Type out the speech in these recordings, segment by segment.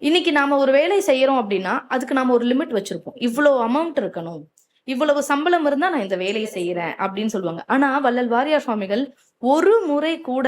இன்னைக்கு நாம ஒரு வேலை செய்யறோம் அப்படின்னா அதுக்கு நாம ஒரு லிமிட் வச்சிருப்போம். இவ்வளவு அமௌண்ட் இருக்கணும், இவ்வளவு சம்பளம் இருந்தா நான் இந்த வேலையை செய்யறேன் அப்படின்னு சொல்லுவாங்க. ஆனா வள்ளல் வாரியார் சுவாமிகள் ஒரு முறை கூட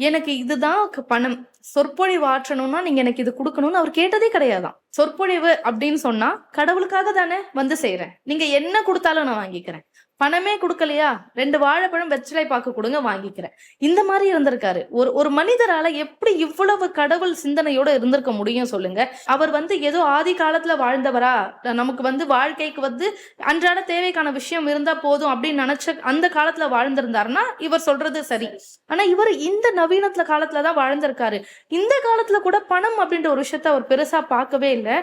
எனக்கு இதுதான் பணம், சொற்பொழிவு ஆற்றணும்னா நீங்க எனக்கு இது கொடுக்கணும்னு அவர் கேட்டதே கிடையாதாம். சொற்பொழிவு அப்படின்னு சொன்னா கடவுளுக்காக தானே வந்து செய்யறேன், நீங்க என்ன கொடுத்தாலும் நான் வாங்கிக்கிறேன். பணமே கொடுக்கலையா, 2 வாழைப்பழம் வெற்றிலை பாக்கு கொடுங்க, வாங்கிக்கிறேன். இந்த மாதிரி இருந்திருக்காரு. ஒரு மனிதரால எப்படி இவ்வளவு கடவுள் சிந்தனையோட இருந்திருக்க முடியும் சொல்லுங்க. அவர் வந்து ஏதோ ஆதி காலத்துல வாழ்ந்தவரா, நமக்கு வந்து வாழ்க்கைக்கு வந்து அன்றாட தேவைக்கான விஷயம் இருந்தா போதும் அப்படின்னு நினைச்ச அந்த காலத்துல வாழ்ந்திருந்தாருன்னா இவர் சொல்றது சரி. ஆனா இவர் இந்த நவீனத்துல காலத்துலதான் வாழ்ந்திருக்காரு. இந்த காலத்துல கூட பணம் அப்படின்ற ஒரு விஷயத்த அவர் பெருசா பார்க்கவே இல்லை.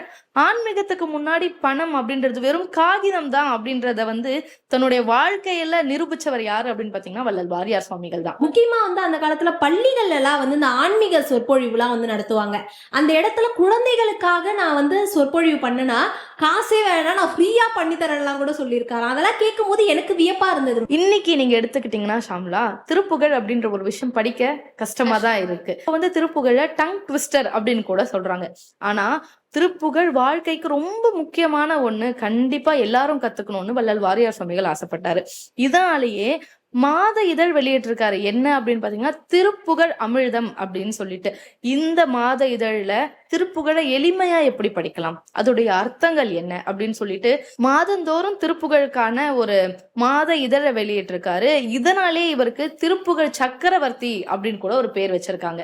ஆன்மீகத்துக்கு முன்னாடி பணம் அப்படின்றது வெறும் காகிதம் தான் அப்படின்றத வந்து தன்னுடைய வாழ்க்கையில நிரூபிச்சவர் யாரு அப்படின்னு பாத்தீங்கன்னா வள்ளல் வாரியார் சுவாமிகள் தான். முக்கியமா வந்து அந்த காலத்துல பள்ளிகள் எல்லாம் வந்து இந்த ஆன்மீக சொற்பொழிவு எல்லாம் வந்து நடத்துவாங்க. அந்த இடத்துல குழந்தைகளுக்காக நான் வந்து சொற்பொழிவு பண்ணனா காசே வேணா நான் ஃப்ரீயா பண்ணி தரலாம் கூட சொல்லியிருக்காரு. அதெல்லாம் கேட்கும் போது எனக்கு வியப்பா இருந்தது. இன்னைக்கு நீங்க எடுத்துக்கிட்டீங்கன்னா ஷாம்லா, திருப்புகழ் அப்படின்ற ஒரு விஷயம் படிக்க கஷ்டமா தான் இருக்கு. வந்து திருப்புகழ டங் ட்விஸ்டர் அப்படின்னு கூட சொல்றாங்க. ஆனா திருப்புகழ் வாழ்க்கைக்கு ரொம்ப முக்கியமான ஒண்ணு, கண்டிப்பா எல்லாரும் கத்துக்கணும்னு வள்ளல் வாரியார் சுவாமிகள் ஆசைப்பட்டாரு. இதனாலேயே மாத இதழ் வெளியிட்டிருக்காரு. என்ன அப்படின்னு பாத்தீங்கன்னா திருப்புகழ் அமிழ்தம் அப்படின்னு சொல்லிட்டு. இந்த மாத இதழ்ல திருப்புகழை எளிமையா எப்படி படிக்கலாம், அதோடைய அர்த்தங்கள் என்ன அப்படின்னு சொல்லிட்டு மாதந்தோறும் திருப்புகழுக்கான ஒரு மாத இதழை வெளியிட்டிருக்காரு. இதனாலே இவருக்கு திருப்புகழ் சக்கரவர்த்தி அப்படின்னு கூட ஒரு பேர் வச்சிருக்காங்க.